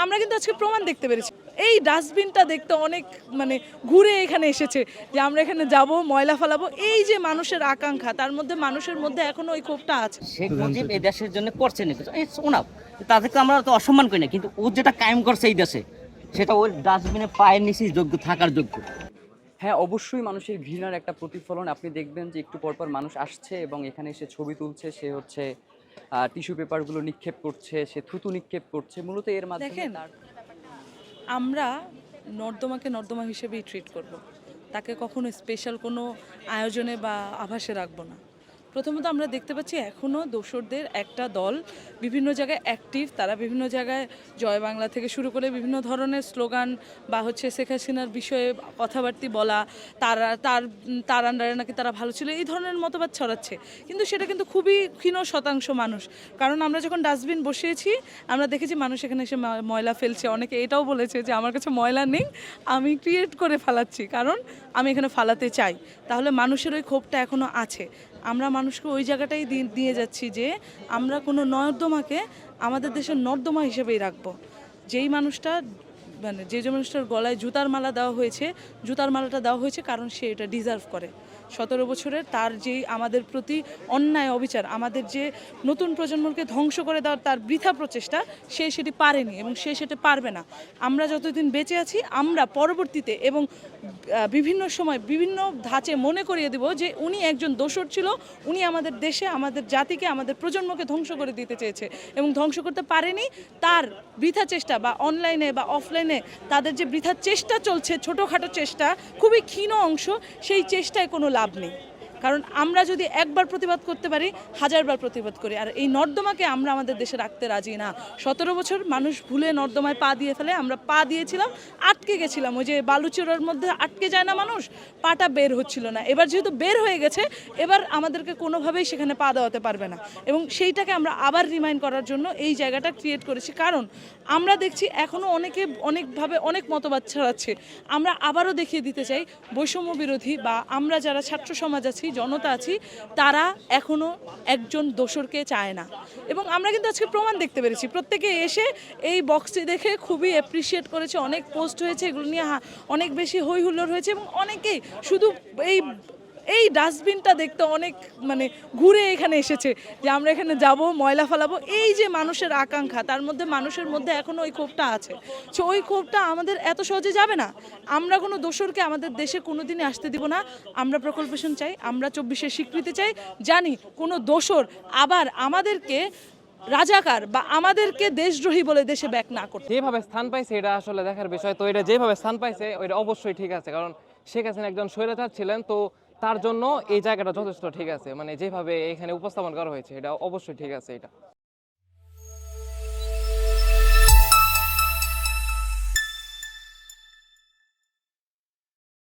আমরা কিন্তু আজকে প্রমাণ দেখতে পেরেছি। এই ডাস্টবিনটা দেখতে অনেক ঘুরে এখানে এসেছে যে আমরা এখানে যাব, ময়লা ফেলাবো। এই যে মানুষের আকাঙ্ক্ষা, তার মধ্যে মানুষের মধ্যে এখনো ওই ক্ষোভটা আছে। শেখ মুজিব এই দেশের জন্য করছে না, ওনার তাদেরকে আমরা তো অসম্মান করি না, কিন্তু ও যেটা কায়েম করছে এই দেশে, সেটা ওই ডাস্টবিনে পায়ের নিচে যোগ্য থাকার যোগ্য। হ্যাঁ, অবশ্যই মানুষের ঘৃণার একটা প্রতিফলন। আপনি দেখবেন যে একটু পরপর মানুষ আসছে এবং এখানে এসে ছবি তুলছে, সে হচ্ছে টিস্যু পেপারগুলো নিক্ষেপ করছে, সে থুতু নিক্ষেপ করছে, মূলত এর মাধ্যমে দেখেন, আমরা নর্দমাকে নর্দমা হিসেবেই ট্রিট করব। তাকে কখনো স্পেশাল কোনো আয়োজনে বা আভাসে রাখবো না। প্রথমত আমরা দেখতে পাচ্ছি এখনও দোসরদের একটা দল বিভিন্ন জায়গায় অ্যাক্টিভ। তারা বিভিন্ন জায়গায় জয় বাংলা থেকে শুরু করে বিভিন্ন ধরনের স্লোগান বা হচ্ছে শেখ হাসিনার বিষয়ে কথাবার্তা বলা, তার আন্ডারে নাকি তারা ভালো ছিল, এই ধরনের মতবাদ ছড়াচ্ছে। কিন্তু সেটা কিন্তু খুবই ক্ষীণ শতাংশ মানুষ। কারণ আমরা যখন ডাস্টবিন বসিয়েছি, আমরা দেখেছি মানুষ এখানে এসে ময়লা ফেলছে। অনেকে এটাও বলেছে যে আমার কাছে ময়লা নেই, আমি ক্রিয়েট করে ফালাচ্ছি, কারণ আমি এখানে ফালাতে চাই। তাহলে মানুষের ওই ক্ষোভটা এখনও আছে। আমরা মানুষকে ওই জায়গাটাই দিয়ে যাচ্ছি যে আমরা কোনো নর্দমাকে আমাদের দেশের নর্দমা হিসেবেই রাখবো। যেই মানুষটা যে মানুষটার গলায় জুতার মালা দেওয়া হয়েছে, জুতার মালাটা দেওয়া হয়েছে কারণ সে এটা ডিজার্ভ করে। 17 বছরের তার যেই আমাদের প্রতি অন্যায় অবিচার, আমাদের যে নতুন প্রজন্মকে ধ্বংস করে দেওয়ার তার বৃথা প্রচেষ্টা, সে সেটি পারেনি এবং সে সেটা পারবে না। আমরা যতদিন বেঁচে আছি, আমরা পরবর্তীতে এবং বিভিন্ন সময় বিভিন্ন ধাঁচে মনে করিয়ে দেব যে উনি একজন দোসর ছিল, উনি আমাদের দেশে, আমাদের জাতিকে, আমাদের প্রজন্মকে ধ্বংস করে দিতে চেয়েছে এবং ধ্বংস করতে পারেনি। তার বৃথা চেষ্টা বা অনলাইনে বা অফলাইনে তাদের যে বৃথা চেষ্টা চলছে, ছোটোখাটো চেষ্টা, খুবই ক্ষীণ অংশ, সেই চেষ্টায় কোনো লাভ নেই। কারণ আমরা যদি একবার প্রতিবাদ করতে পারি, হাজারবার প্রতিবাদ করি। আর এই নর্দমাকে আমরা আমাদের দেশে রাখতে রাজি না। 17 বছর মানুষ ভুলে নর্দমায় পা দিয়ে ফেলে, আমরা পা দিয়েছিলাম, আটকে গেছিলাম। ওই যে বালুচরের মধ্যে আটকে যায় না মানুষ, পাটা বের হচ্ছিল না। এবার যেহেতু বের হয়ে গেছে, এবার আমাদেরকে কোনোভাবেই সেখানে পা দেওয়াতে পারবে না। এবং সেইটাকে আমরা আবার রিমাইন্ড করার জন্য এই জায়গাটা ক্রিয়েট করেছি। কারণ আমরা দেখছি এখনও অনেকে অনেকভাবে অনেক মতবাদ ছড়াচ্ছে। আমরা আবারও দেখিয়ে দিতে চাই, বৈষম্য বিরোধী বা আমরা যারা ছাত্র সমাজ আছি, জনতা আছি, তারা এখনও একজন দোসরকে চায় না। এবং আমরা কিন্তু আজকে প্রমাণ দেখতে পেরেছি। প্রত্যেকে এসে এই বক্সটি দেখে খুবই অ্যাপ্রিসিয়েট করেছে, অনেক পোস্ট হয়েছে, এগুলো নিয়ে অনেক বেশি হই হুল্লোড় হয়েছে। এবং অনেকেই শুধু এই ডাস্টবিনটা দেখতে অনেক ঘুরে এখানে এসেছে যে আমরা এখানে যাব, ময়লা ফেলাবো। এই যে মানুষের আকাঙ্ক্ষা, তার মধ্যে মানুষের মধ্যে এখনও ওই ক্ষোভটা আছে। সো ওই ক্ষোভটা আমাদের এত সহজে যাবে না। আমরা কোনো দোসরকে আমাদের দেশে কোনোদিনই আসতে দিব না। আমরা প্রকল্পেশন চাই, আমরা 24-এর স্বীকৃতি চাই। জানি কোনো দোসর আবার আমাদেরকে রাজাকার বা আমাদেরকে দেশদ্রোহী বলে দেশে ব্যাক না করতে। যেভাবে স্থান পাইছে এটা আসলে দেখার বিষয়। তো এটা যেভাবে স্থান পাইছে ওইটা অবশ্যই ঠিক আছে, কারণ শেখ হাসিনা একজন স্বৈরাচার ছিলেন, তো তার জন্য এই জায়গাটা যথেষ্ট ঠিক আছে। যেভাবে এখানে উপস্থাপন করা হয়েছে এটা অবশ্যই ঠিক আছে এটা।